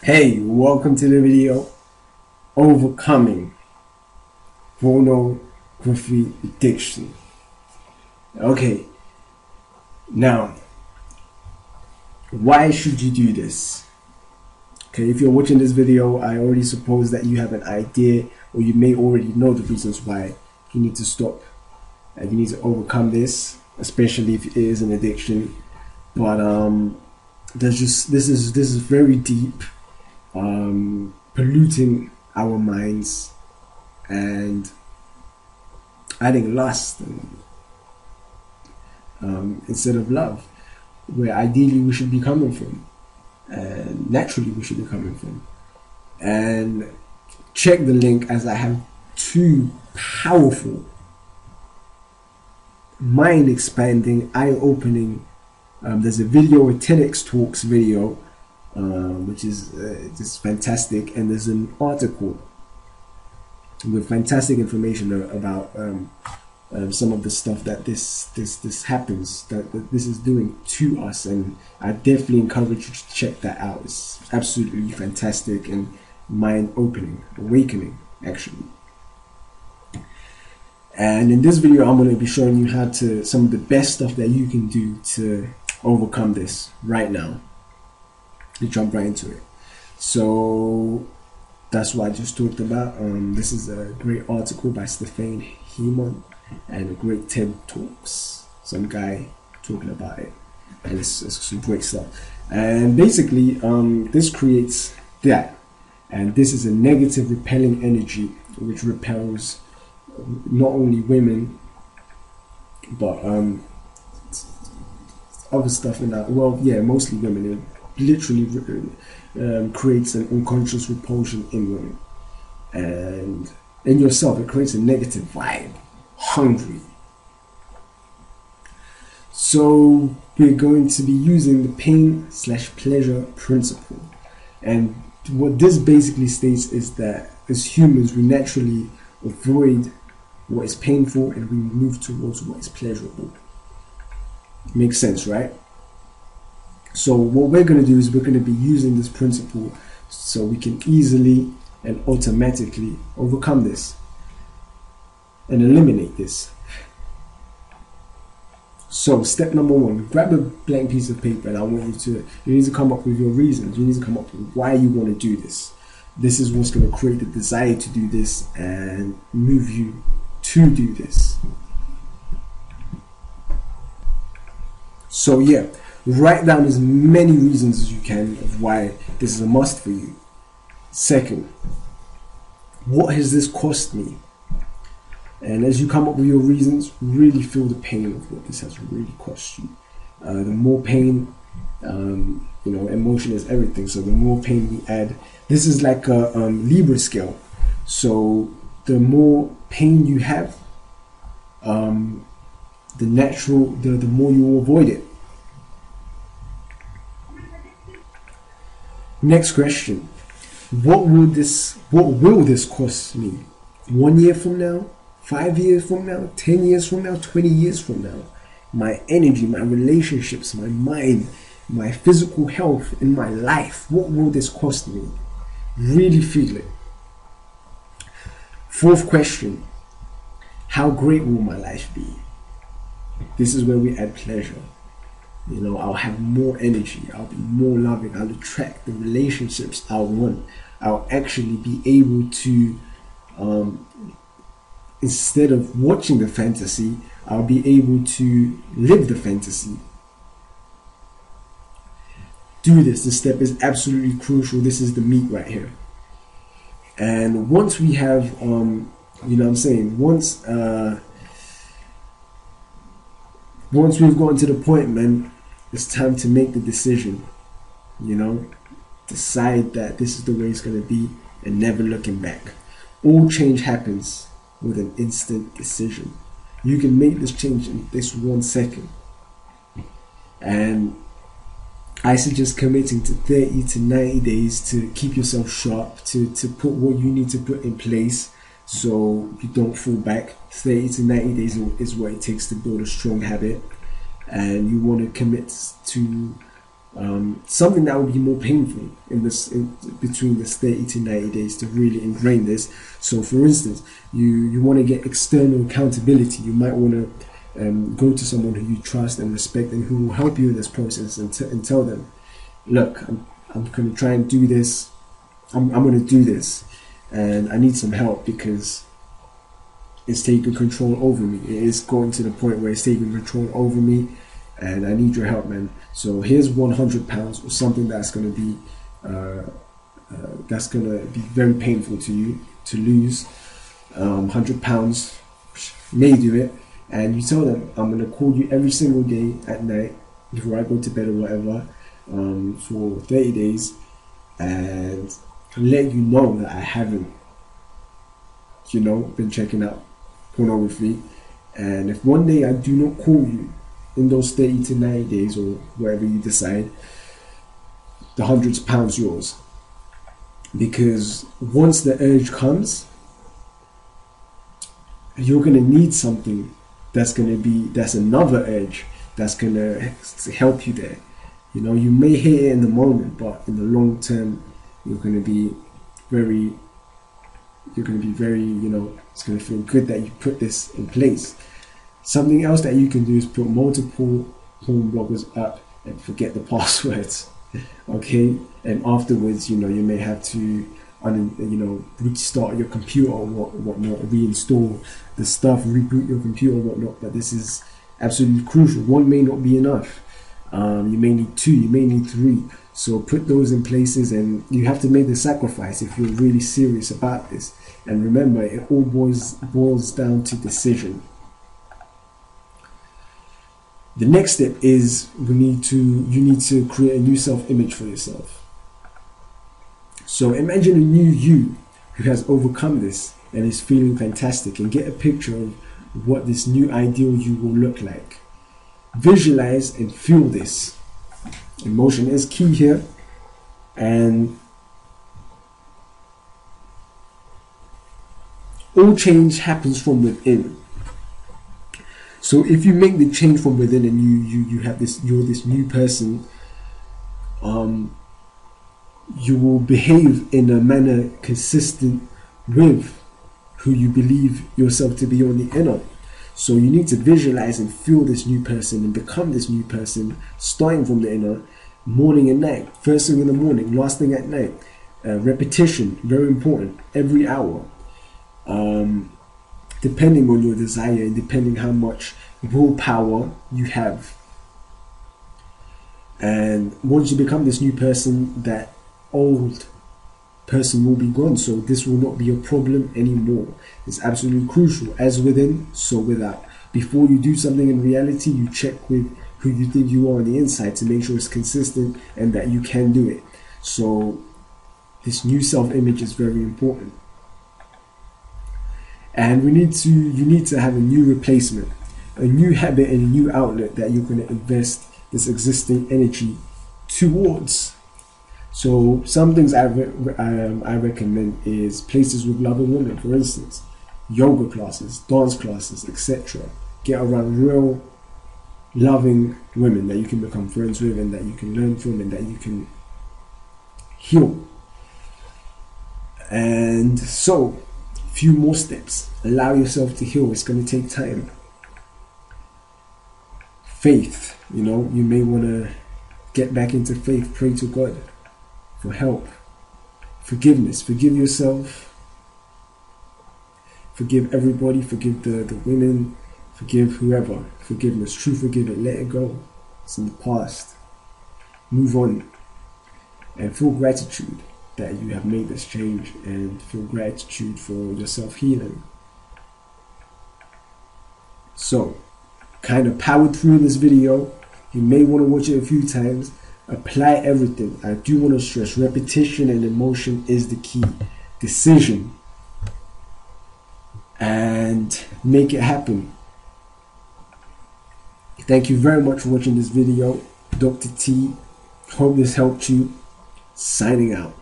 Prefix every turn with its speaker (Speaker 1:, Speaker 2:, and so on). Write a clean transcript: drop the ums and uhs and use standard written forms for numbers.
Speaker 1: Hey, welcome to the video Overcoming Pornography Addiction. Okay, now, why should you do this? Okay, if you're watching this video, I already suppose that you have an idea or you may already know the reasons why you need to stop and you need to overcome this, especially if it is an addiction. But this is very deep, polluting our minds and adding lust instead of love, where ideally we should be coming from, and naturally we should be coming from. And check the link, as I have two powerful, mind expanding, eye opening. There's a video, a TEDx Talks video, which is just fantastic, and there's an article with fantastic information about some of the stuff that this happens, that this is doing to us, and I definitely encourage you to check that out. It's absolutely fantastic and mind opening, awakening actually. And in this video, I'm going to be showing you how to some of the best stuff that you can do to overcome this right now. We jump right into it. So that's what I just talked about. This is a great article by Stefan Hemon and a great TED Talks. Some guy talking about it, and it's some great stuff. And basically, this creates that, and this is a negative repelling energy which repels not only women, but other stuff in that. Well, yeah, mostly women. It literally creates an unconscious repulsion in women, and in yourself, it creates a negative vibe, hungry. So we're going to be using the pain/pleasure principle, and what this basically states is that as humans, we naturally avoid what is painful and we move towards what is pleasurable. Makes sense, right? So what we're going to do is we're going to be using this principle so we can easily and automatically overcome this and eliminate this. So step number one, grab a blank piece of paper, and I want you need to come up with your reasons. You need to come up with why you want to do this. This is what's going to create the desire to do this and move you to do this. So yeah, write down as many reasons as you can of why this is a must for you. Second, what has this cost me? And as you come up with your reasons, really feel the pain of what this has really cost you. The more pain, emotion is everything. So the more pain we add, this is like a Libra scale. So the more pain you have, the more you will avoid it. Next question: What will this cost me? 1 year from now, 5 years from now, 10 years from now, 20 years from now? My energy, my relationships, my mind, my physical health in my life. What will this cost me? Really feel it. Fourth question: How great will my life be? This is where we add pleasure. I'll have more energy, I'll be more loving, I'll attract the relationships I want. I'll actually be able to, instead of watching the fantasy, I'll be able to live the fantasy. Do this. This step is absolutely crucial. This is the meat right here. And once we have, once we've gotten to the point, man, it's time to make the decision. Decide that this is the way it's going to be and never looking back. All change happens with an instant decision. You can make this change in this 1 second. And I suggest committing to 30 to 90 days to keep yourself sharp, to put what you need to put in place so you don't fall back. 30 to 90 days is what it takes to build a strong habit. And you want to commit to something that would be more painful between this 30 to 90 days to really ingrain this. So for instance, you want to get external accountability. You might want to go to someone who you trust and respect and who will help you in this process, and tell them, look, I'm going to try and do this. I'm going to do this, and I need some help because it's taking control over me. It is going to the point where it's taking control over me, and I need your help, man. So here's £100, or something that's going to be very painful to you to lose. £100 may do it, and you tell them, I'm going to call you every single day at night before I go to bed or whatever, for 30 days, and let you know that I haven't, been checking out pornography. And if one day I do not call you in those 30 to 90 days, or whatever you decide, the £100 yours. Because once the urge comes, you're going to need something that's another urge that's going to help you there. You may hate it in the moment, but in the long term, you're going to be very, it's going to feel good that you put this in place. Something else that you can do is put multiple porn bloggers up and forget the passwords. Okay, and afterwards, you may have to, restart your computer or whatnot, reinstall the stuff, reboot your computer or whatnot. But this is absolutely crucial. One may not be enough. You may need 2, you may need 3. So put those in places, and you have to make the sacrifice if you're really serious about this. And remember, it all boils down to decision. The next step is you need to create a new self-image for yourself. So imagine a new you who has overcome this and is feeling fantastic, and get a picture of what this new ideal you will look like. Visualize and feel this. Emotion is key here, and all change happens from within. So if you make the change from within, and you're this new person, you will behave in a manner consistent with who you believe yourself to be on the inner. So you need to visualize and feel this new person and become this new person, starting from the inner, morning and night, first thing in the morning, last thing at night. Repetition, very important, every hour. Depending on your desire and depending how much willpower you have. And once you become this new person, that old person will be gone. So this will not be a problem anymore. It's absolutely crucial. As within, so without. Before you do something in reality, you check with who you think you are on the inside to make sure it's consistent and that you can do it. So this new self-image is very important. And you need to have a new replacement, a new habit and a new outlet that you're going to invest this existing energy towards. So some things I recommend is places with loving women, for instance, yoga classes, dance classes, etc. Get around real loving women that you can become friends with and that you can learn from and that you can heal. And so, few more steps. Allow yourself to heal. It's going to take time. Faith, you may want to get back into faith. Pray to God for help. Forgiveness, forgive yourself, forgive everybody, forgive the women, forgive whoever. Forgiveness, true forgiving, let it go. It's in the past. Move on and feel gratitude that you have made this change, and feel gratitude for your self-healing. So, kind of powered through this video. You may want to watch it a few times. Apply everything. I do want to stress, repetition and emotion is the key. Decision. And make it happen. Thank you very much for watching this video. Dr. T. Hope this helped you. Signing out.